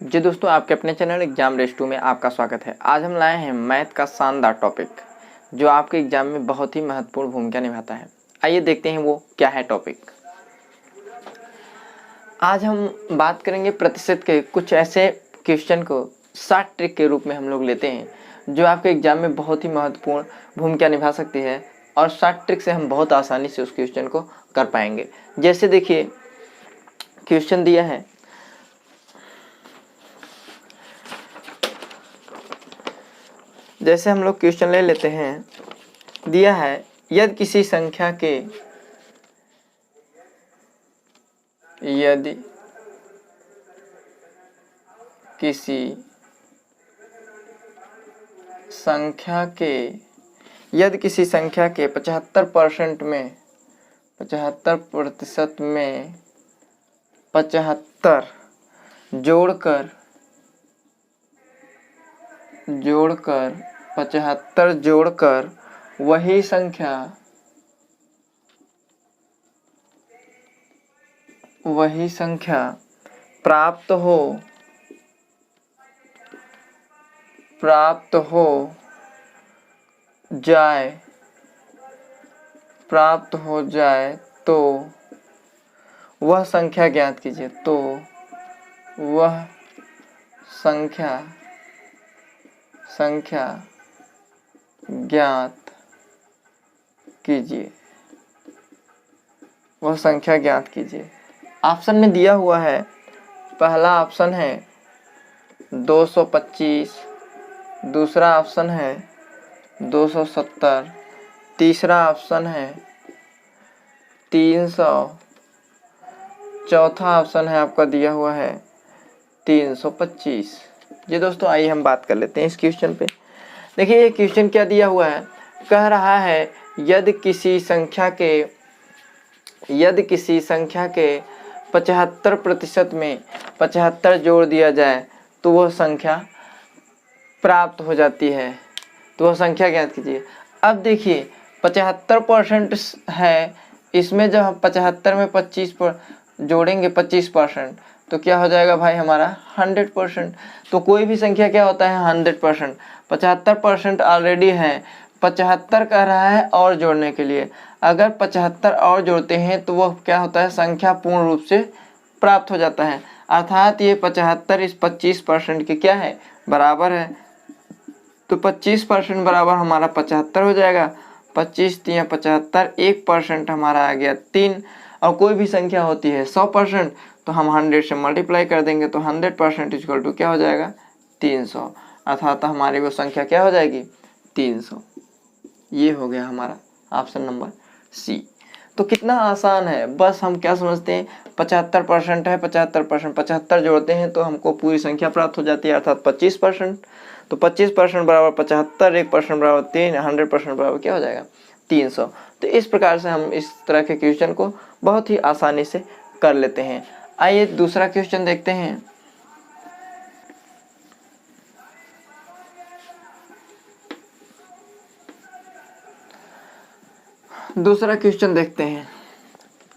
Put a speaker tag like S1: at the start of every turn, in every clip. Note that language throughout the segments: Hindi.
S1: जी दोस्तों, आपके अपने चैनल एग्जाम रेस 2 में आपका स्वागत है। आज हम लाए हैं मैथ का शानदार टॉपिक जो आपके एग्जाम में बहुत ही महत्वपूर्ण भूमिका निभाता है। आइए देखते हैं वो क्या है टॉपिक। आज हम बात करेंगे प्रतिशत के कुछ ऐसे क्वेश्चन को शॉर्ट ट्रिक के रूप में हम लोग लेते हैं जो आपके एग्जाम में बहुत ही महत्वपूर्ण भूमिका निभा सकती है और शॉर्ट ट्रिक से हम बहुत आसानी से उस क्वेश्चन को कर पाएंगे। जैसे देखिए, क्वेश्चन दिया है, जैसे हम लोग क्वेश्चन ले लेते हैं। दिया है, यदि किसी संख्या के यदि किसी संख्या के 75% में 75% में 75 जोड़कर 75 जोड़कर वही संख्या प्राप्त हो जाए तो वह संख्या ज्ञात कीजिए। वह संख्या ज्ञात कीजिए। ऑप्शन में दिया हुआ है, पहला ऑप्शन है 225, दूसरा ऑप्शन है 270, तीसरा ऑप्शन है 300, चौथा ऑप्शन है आपका दिया हुआ है 325। जी दोस्तों, आइए हम बात कर लेते हैं इस क्वेश्चन पे। देखिए, ये क्वेश्चन क्या दिया हुआ है, कह रहा है यदि किसी संख्या के 75% में 75 जोड़ दिया जाए तो वह संख्या प्राप्त हो जाती है, तो वह संख्या ज्ञात कीजिए। अब देखिए, 75% है, इसमें जब हम 75 में 25 पर जोड़ेंगे 25%, तो क्या हो जाएगा भाई हमारा 100%। तो कोई भी संख्या क्या होता है 100%। 75% ऑलरेडी है, 75 कह रहा है और जोड़ने के लिए। अगर 75 और जोड़ते हैं तो वह क्या होता है, संख्या पूर्ण रूप से प्राप्त हो जाता है। अर्थात ये 75 इस 25% के क्या है, बराबर है। तो 25% बराबर हमारा 75 हो जाएगा। 25 तिया 75, 1% हमारा आ गया 3। और कोई भी संख्या होती है 100%, तो हम 100 से मल्टीप्लाई कर देंगे तो 100% इक्वल टू क्या हो जाएगा, 300। अर्थात हमारी वो संख्या क्या हो जाएगी, 300। ये हो गया हमारा ऑप्शन नंबर सी। तो कितना आसान है, बस हम क्या समझते हैं, 75% है, 75 जोड़ते हैं तो हमको पूरी संख्या प्राप्त हो जाती है, अर्थात 25%। तो 25% बराबर 75, 1% बराबर 3, 100% बराबर क्या हो जाएगा, 300। तो इस प्रकार से हम इस तरह के क्वेश्चन को बहुत ही आसानी से कर लेते हैं। आइए दूसरा क्वेश्चन देखते हैं। दूसरा क्वेश्चन देखते हैं।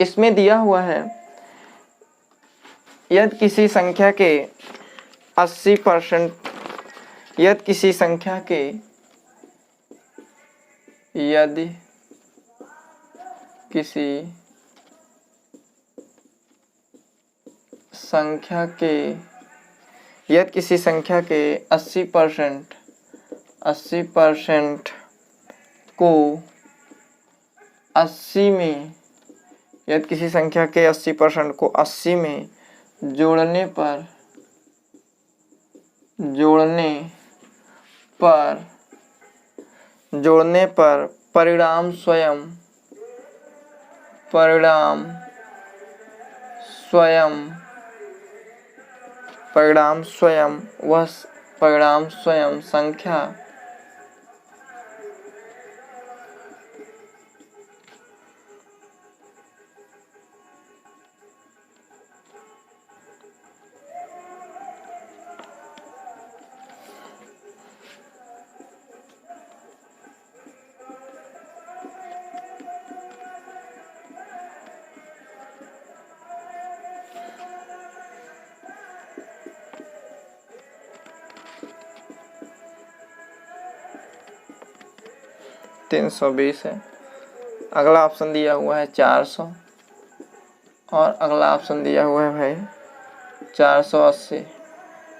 S1: इसमें दिया हुआ है, यदि किसी संख्या के 80% यदि किसी संख्या के 80% को 80 में यदि किसी संख्या के 80% को 80 में जोड़ने पर परिणाम स्वयं संख्या 320 है। अगला ऑप्शन दिया हुआ है 400 और अगला ऑप्शन दिया हुआ है भाई 480।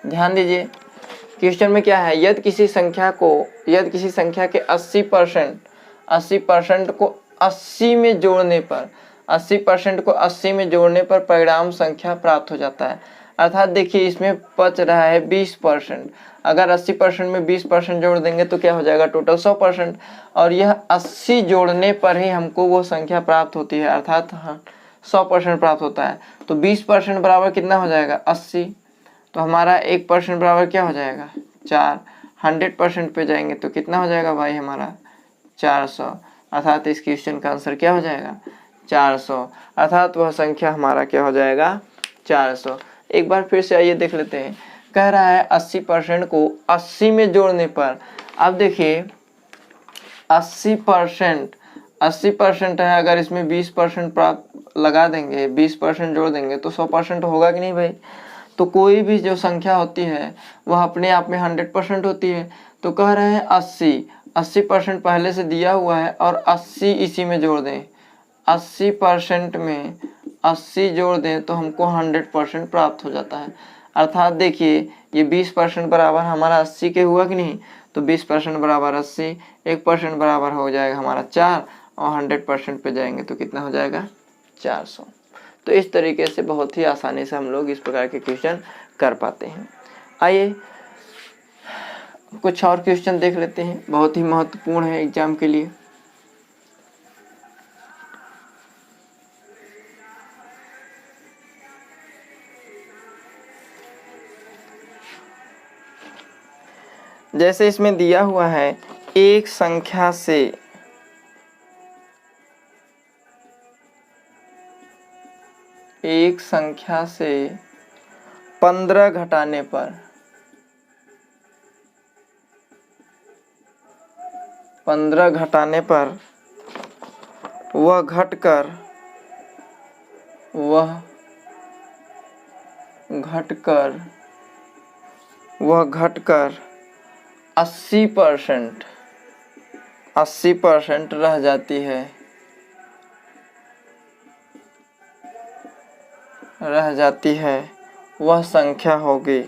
S1: ध्यान दीजिए क्वेश्चन में क्या है, यदि किसी संख्या के 80% को 80 में जोड़ने पर 80% को 80 में जोड़ने पर परिणाम संख्या प्राप्त हो जाता है। अर्थात देखिए इसमें बच रहा है 20%। अगर 80% में 20% जोड़ देंगे तो क्या हो जाएगा, टोटल 100%। और यह 80 जोड़ने पर ही हमको वो संख्या प्राप्त होती है, अर्थात 100% प्राप्त होता है। तो 20% बराबर कितना हो जाएगा, 80। तो हमारा 1% बराबर क्या हो जाएगा, 4। 100% पे जाएंगे तो कितना हो जाएगा भाई हमारा 400। अर्थात इस क्वेश्चन का आंसर क्या हो जाएगा, 400। अर्थात वह संख्या हमारा क्या हो जाएगा, 400। एक बार फिर से आइए देख लेते हैं। कह रहा है 80% को 80 में जोड़ने पर। अब देखिए 80% है, अगर इसमें 20% प्राप्त लगा देंगे, 20% जोड़ देंगे तो 100% होगा कि नहीं भाई। तो कोई भी जो संख्या होती है वह अपने आप में 100% होती है। तो कह रहे हैं 80% पहले से दिया हुआ है और 80 इसी में जोड़ दें। 80% में 80 जोड़ दें तो हमको 100% प्राप्त हो जाता है। अर्थात देखिए ये 20% बराबर हमारा 80 के हुआ कि नहीं। तो 20% बराबर 80, 1% बराबर हो जाएगा हमारा 4 और 100% पे जाएंगे तो कितना हो जाएगा, 400। तो इस तरीके से बहुत ही आसानी से हम लोग इस प्रकार के क्वेश्चन कर पाते हैं। आइए कुछ और क्वेश्चन देख लेते हैं, बहुत ही महत्वपूर्ण है एग्जाम के लिए। जैसे इसमें दिया हुआ है एक संख्या से 15 घटाने पर 15 घटाने पर वह घटकर 80% रह जाती है, वह संख्या होगी।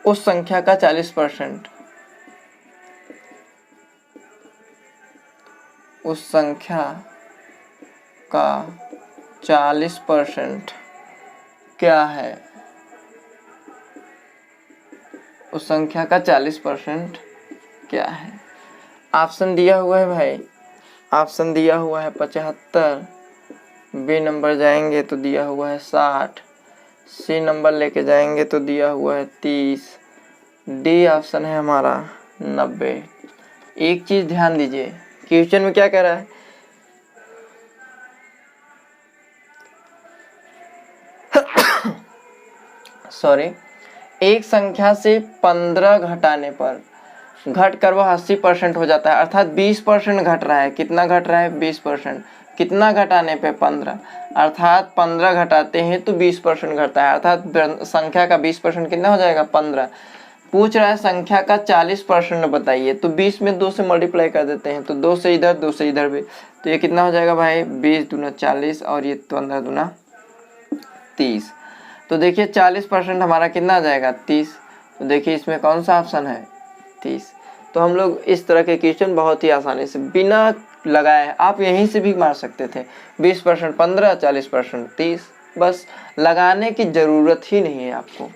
S1: उस संख्या का 40%, उस संख्या का 40% क्या है, उस संख्या का 40% क्या है। ऑप्शन दिया हुआ है भाई, ऑप्शन दिया हुआ है 75, बी नंबर जाएंगे तो दिया हुआ है 60, सी नंबर लेके जाएंगे तो दिया हुआ है 30, डी ऑप्शन है हमारा 90। एक चीज ध्यान दीजिए क्वेश्चन में क्या कह रहा है, सॉरी, एक संख्या से 15 घटाने पर घटकर वह 80% हो जाता है। अर्थात 20% घट रहा है। कितना घट रहा है, 20%। कितना घटाने पे, 15। अर्थात 15 घटाते हैं तो 20% घटता है। अर्थात संख्या का 20% कितना हो जाएगा, 15। पूछ रहा है संख्या का 40% बताइए, तो 20 में 2 से मल्टीप्लाई कर देते हैं, तो 2 से इधर 2 से इधर भी, तो ये कितना हो जाएगा भाई, 20 दूना 40 और ये 15 दूना 30। तो देखिए 40% हमारा कितना आ जाएगा, 30। तो देखिए इसमें कौन सा ऑप्शन है, 30। तो हम लोग इस तरह के क्वेश्चन बहुत ही आसानी से बिना लगाए, आप यहीं से भी मार सकते थे, 20% 15, 40% 30, बस लगाने की जरूरत ही नहीं है आपको।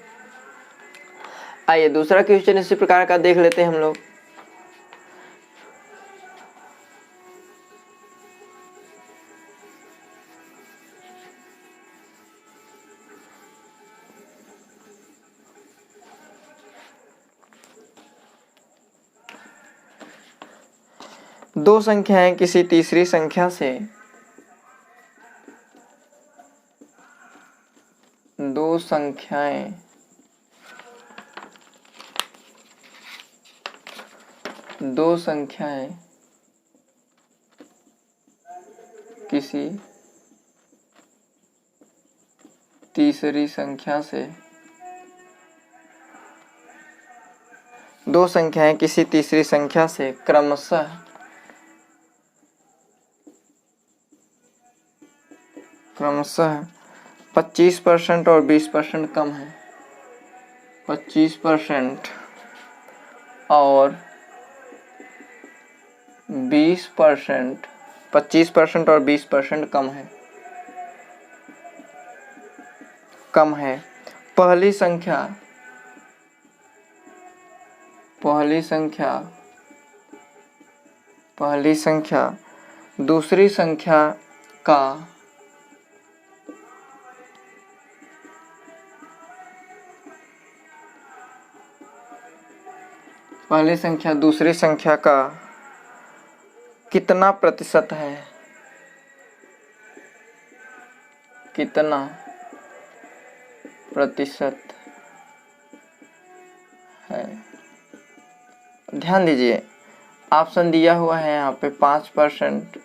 S1: आइए दूसरा क्वेश्चन इसी प्रकार का देख लेते हैं हम लोग। दो संख्याएं किसी तीसरी संख्या से दो संख्याएं किसी तीसरी संख्या से दो संख्याएं किसी तीसरी संख्या से क्रमशः 25% और 20% कम है। 25% और 20%, 25% और 20% कम है। पहली संख्या दूसरी संख्या का कितना प्रतिशत है? कितना प्रतिशत है? ध्यान दीजिए, ऑप्शन दिया हुआ है यहाँ पे 5%,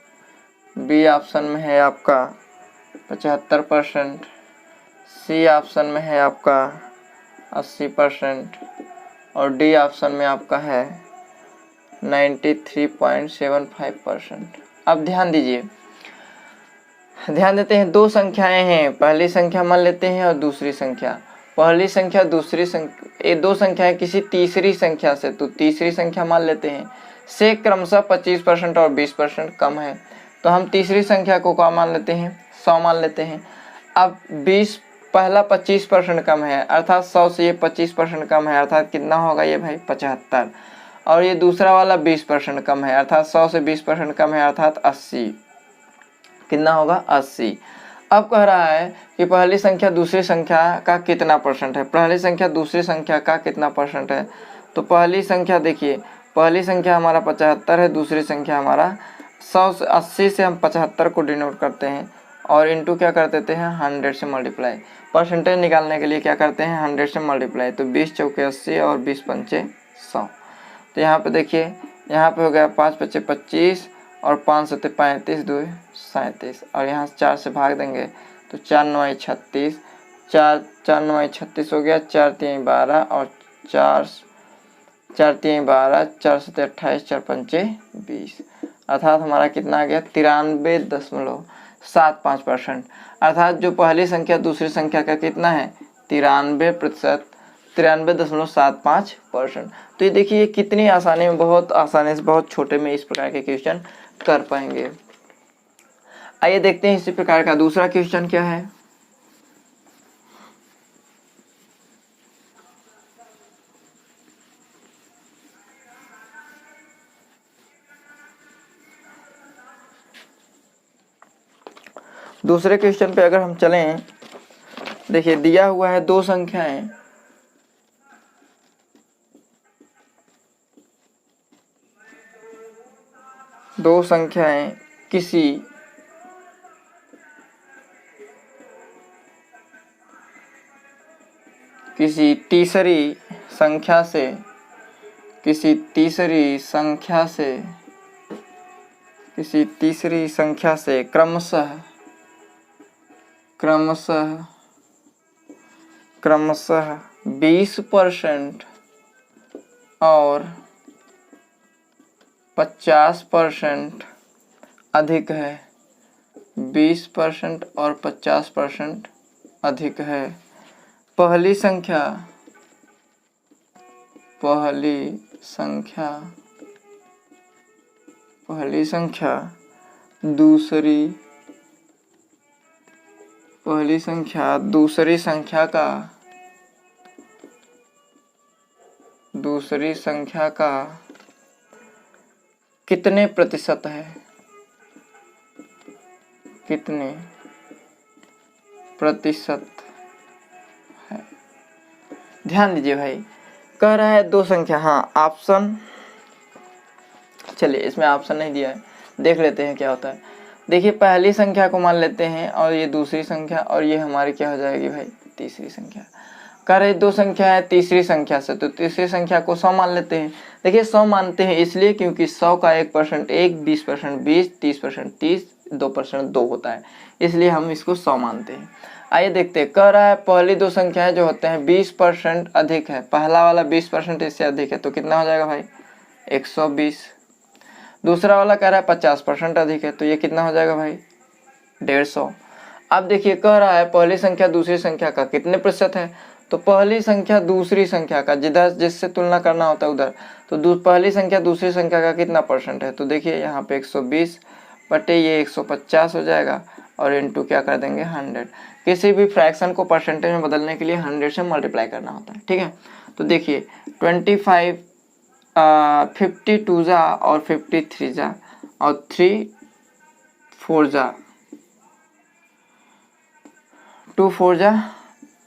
S1: बी ऑप्शन में है आपका 75%, सी ऑप्शन में है आपका 80% और डी ऑप्शन में आपका है 93.75%। अब ध्यान देते हैं, दो संख्याएं हैं, पहली संख्या मान लेते हैं और दूसरी संख्या। पहली संख्या दूसरी संख्या, ये दो संख्याएं किसी तीसरी संख्या से, तो तीसरी संख्या मान लेते हैं, से क्रमशः 25% और 20% कम है। तो हम तीसरी संख्या को क्या मान लेते हैं? 100 मान लेते हैं। अब 20 पहला 25% कम है, अर्थात 100 से ये 25% कम है, अर्थात कितना होगा ये भाई? 75। और ये दूसरा वाला 20% कम है, अर्थात 100 से 20% कम है, अर्थात 80। कितना होगा? 80। अब कह रहा है कि पहली संख्या दूसरी संख्या का कितना परसेंट है। पहली संख्या दूसरी संख्या का कितना परसेंट है? तो पहली संख्या देखिए, पहली संख्या हमारा 75 है, दूसरी संख्या हमारा 100 से 80 से हम 75 को डिनोट करते हैं और इनटू क्या कर देते हैं? 100 से मल्टीप्लाई। परसेंटेज निकालने के लिए क्या करते हैं? 100 से मल्टीप्लाई। तो 20 चौके 80 और 20 पंचे 100। तो यहाँ पे देखिए, यहाँ पे हो गया 5 पच्चे 25 और 5 सत्ते 35, 2 37 और यहाँ 4 से भाग देंगे तो 4 9 36, 4 9 36 हो गया, 4 3 12 और 4 3 12, 4 7 28, 4 पंचे 20, अर्थात हमारा कितना आ गया? 93.75%। अर्थात जो पहली संख्या दूसरी संख्या का कितना है? 93%, 93.75%। तो ये देखिए, ये कितनी आसानी में, बहुत आसानी से, बहुत छोटे में इस प्रकार के क्वेश्चन कर पाएंगे। आइए देखते हैं इसी प्रकार का दूसरा क्वेश्चन क्या है। दूसरे क्वेश्चन पे अगर हम चलें, देखिए दिया हुआ है दो संख्याएं, किसी तीसरी संख्या से क्रमशः 20% और 50% अधिक है। 20% और 50% अधिक है। पहली संख्या दूसरी संख्या का कितने प्रतिशत है? कितने प्रतिशत है? ध्यान दीजिए भाई, कह रहा है दो संख्या, हाँ ऑप्शन, चलिए इसमें ऑप्शन नहीं दिया है, देख लेते हैं क्या होता है। देखिए पहली संख्या को मान लेते हैं और ये दूसरी संख्या, और ये हमारी क्या हो जाएगी भाई? तीसरी संख्या। कह रहे दो संख्या है तीसरी संख्या से, तो तीसरी संख्या को 100 मान लेते हैं। देखिए 100 मानते हैं इसलिए क्योंकि 100 का 1% 1, 20% 20, 30% 30, 2% 2 होता है, इसलिए हम इसको 100 मानते हैं। आइए देखते हैं, कह रहा है पहली दो संख्याएं जो होते हैं 20% अधिक है, पहला वाला 20% इससे अधिक है तो कितना हो जाएगा भाई 120। दूसरा वाला कह रहा है 50% अधिक है तो ये कितना हो जाएगा भाई 150। अब देखिए कह रहा है पहली संख्या दूसरी संख्या का कितने प्रतिशत है, तो पहली संख्या दूसरी संख्या का जिधर जिससे तुलना करना होता है उधर, तो पहली संख्या दूसरी संख्या का कितना परसेंट है, तो देखिए यहाँ पे 120 बटे ये 150 हो जाएगा और इनटू क्या कर देंगे 100। किसी भी फ्रैक्शन को परसेंटेज में बदलने के लिए 100 से मल्टीप्लाई करना होता है, ठीक है। तो देखिए 25 52 जा और 53 जा और 3 4 जा 2 4 जा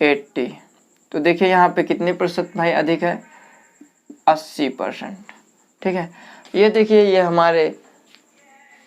S1: 80, तो देखिए यहाँ पे कितने प्रतिशत भाई अधिक है 80%, ठीक है। ये देखिए ये हमारे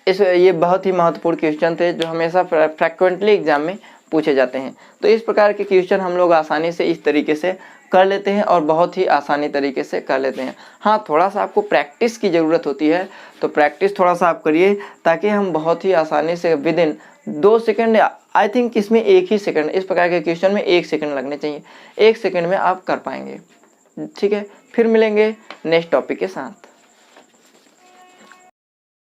S1: ये बहुत ही महत्वपूर्ण क्वेश्चन थे जो हमेशा फ्रिक्वेंटली एग्जाम में पूछे जाते हैं। तो इस प्रकार के क्वेश्चन हम लोग आसानी से इस तरीके से कर लेते हैं और बहुत ही आसानी तरीके से कर लेते हैं। हाँ, थोड़ा सा आपको प्रैक्टिस की ज़रूरत होती है, तो प्रैक्टिस थोड़ा सा आप करिए ताकि हम बहुत ही आसानी से with in 2 second, I think इसमें 1 ही सेकंड, इस प्रकार के क्वेश्चन में 1 सेकंड लगने चाहिए, 1 सेकंड में आप कर पाएंगे, ठीक है। फिर मिलेंगे नेक्स्ट टॉपिक के साथ।